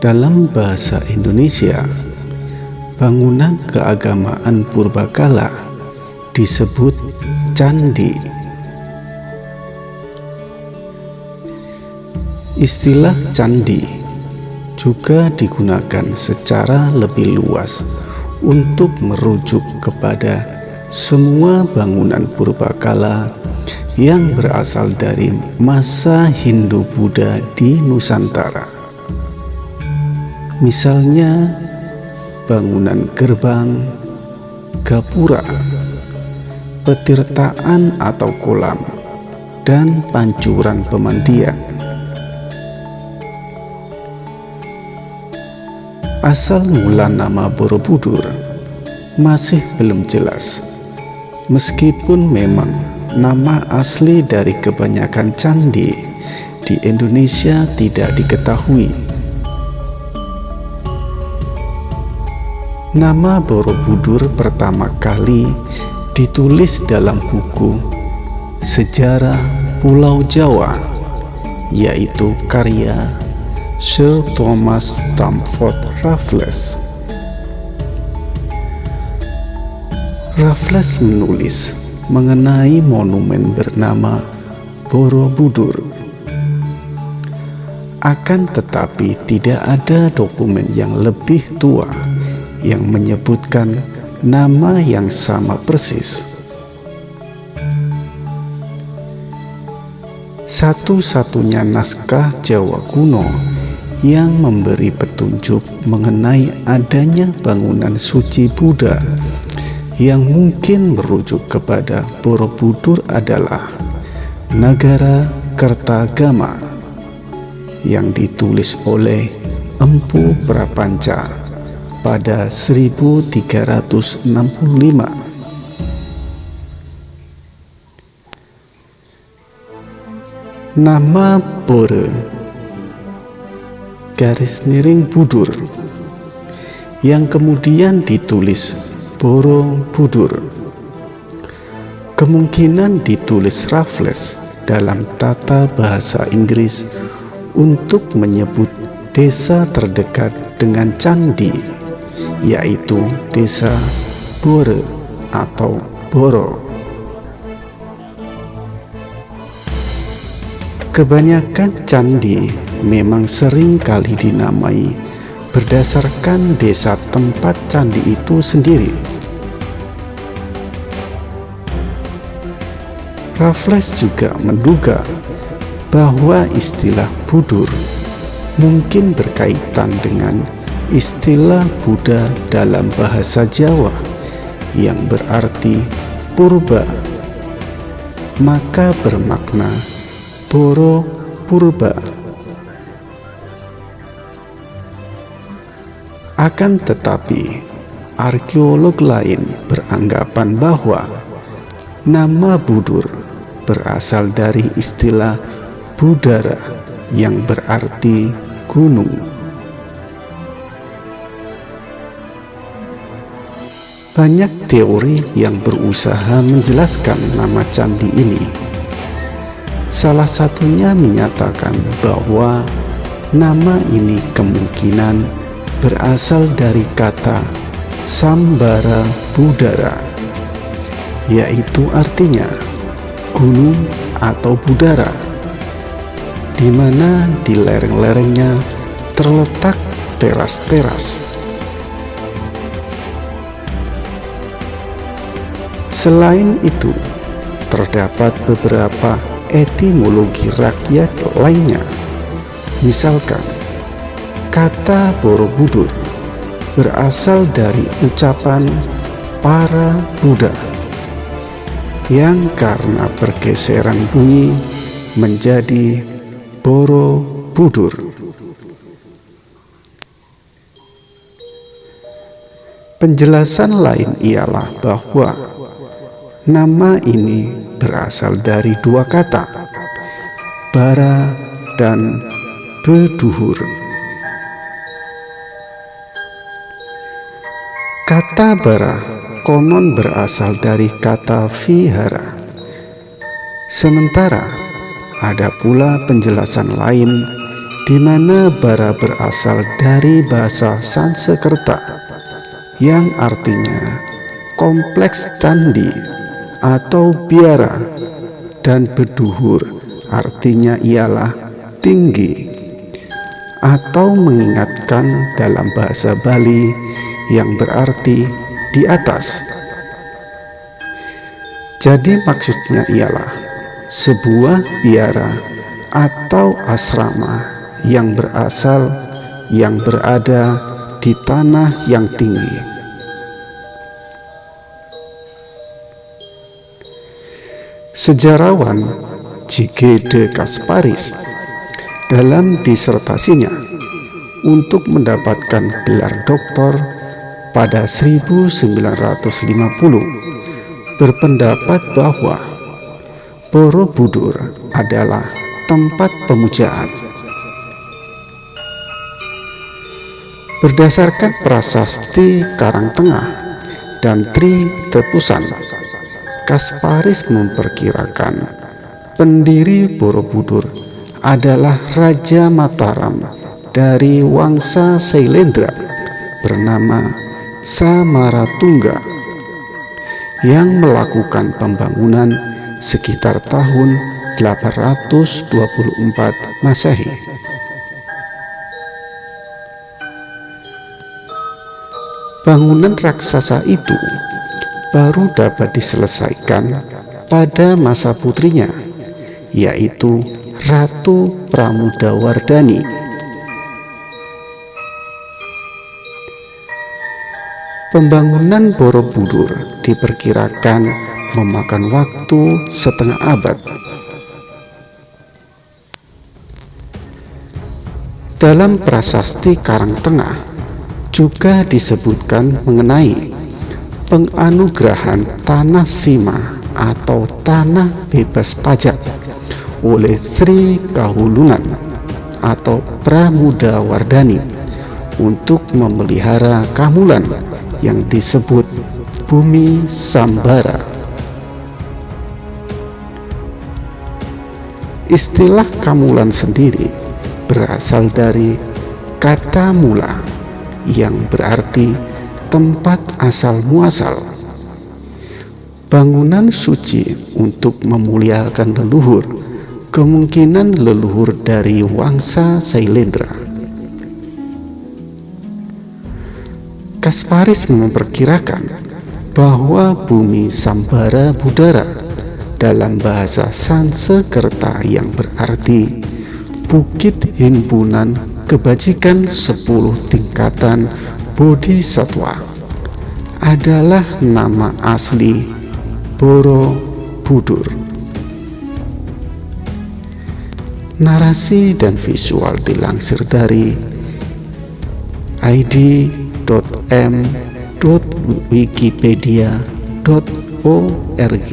Dalam bahasa Indonesia, bangunan keagamaan purbakala disebut candi. Istilah candi juga digunakan secara lebih luas untuk merujuk kepada semua bangunan purbakala yang berasal dari masa Hindu-Buddha di Nusantara. Misalnya bangunan gerbang, gapura, petirtaan atau kolam, dan pancuran pemandian. Asal mula nama Borobudur masih belum jelas, meskipun memang nama asli dari kebanyakan candi di Indonesia tidak diketahui. Nama Borobudur pertama kali ditulis dalam buku Sejarah Pulau Jawa, yaitu karya Sir Thomas Stamford Raffles. Raffles menulis mengenai monumen bernama Borobudur. Akan tetapi tidak ada dokumen yang lebih tua yang menyebutkan nama yang sama persis. Satu-satunya naskah Jawa kuno yang memberi petunjuk mengenai adanya bangunan suci Buddha yang mungkin merujuk kepada Borobudur adalah Nagara Kertagama yang ditulis oleh Empu Prapanca pada 1365. Nama Bore _Budur yang kemudian ditulis Borobudur kemungkinan ditulis Raffles dalam tata bahasa Inggris untuk menyebut desa terdekat dengan candi, yaitu desa Bore atau Boro. Kebanyakan candi memang sering kali dinamai berdasarkan desa tempat candi itu sendiri. Raffles juga menduga bahwa istilah Budur mungkin berkaitan dengan istilah Buddha dalam bahasa Jawa yang berarti purba, maka bermakna Boro purba. Akan tetapi arkeolog lain beranggapan bahwa nama Budur berasal dari istilah Budara yang berarti gunung. Banyak teori yang berusaha menjelaskan nama candi ini. Salah satunya menyatakan bahwa nama ini kemungkinan berasal dari kata Sambara Budara, yaitu artinya gunung atau budara, di mana di lereng-lerengnya terletak teras-teras. Selain itu, terdapat beberapa etimologi rakyat lainnya. Misalkan, kata Borobudur berasal dari ucapan para Buddha yang karena pergeseran bunyi menjadi Borobudur. Penjelasan lain ialah bahwa nama ini berasal dari dua kata, bara dan beduhur. Kata bara konon berasal dari kata vihara. Sementara ada pula penjelasan lain di mana bara berasal dari bahasa Sanskerta yang artinya kompleks candi atau biara, dan beduhur artinya ialah tinggi atau mengingatkan dalam bahasa Bali yang berarti di atas. Jadi maksudnya ialah sebuah biara atau asrama yang berada di tanah yang tinggi. Sejarawan J.G. de Kasparis dalam disertasinya untuk mendapatkan gelar doktor pada 1950 berpendapat bahwa Borobudur adalah tempat pemujaan. Berdasarkan prasasti Karangtengah dan Tri Tepusan, Kasparis memperkirakan pendiri Borobudur adalah Raja Mataram dari Wangsa Sailendra bernama Samaratungga yang melakukan pembangunan sekitar tahun 824 Masehi. Bangunan raksasa itu baru dapat diselesaikan pada masa putrinya, yaitu Ratu Pramudawardhani. Pembangunan Borobudur diperkirakan memakan waktu setengah abad. Dalam prasasti Karangtengah juga disebutkan mengenai penganugerahan tanah Sima atau tanah bebas pajak oleh Sri Kahulunan atau Pramudawardhani untuk memelihara kamulan yang disebut Bumi Sambara. Istilah kamulan sendiri berasal dari kata mula yang berarti tempat asal muasal. Bangunan suci untuk memuliakan leluhur, kemungkinan leluhur dari Wangsa Sailendra. Kasparis memperkirakan bahwa Bumi Sambara Budara dalam bahasa Sanskerta yang berarti Bukit Himpunan Kebajikan 10 Tingkatan Bodhisattva adalah nama asli Borobudur. Narasi dan visual dilansir dari id.m.wikipedia.org.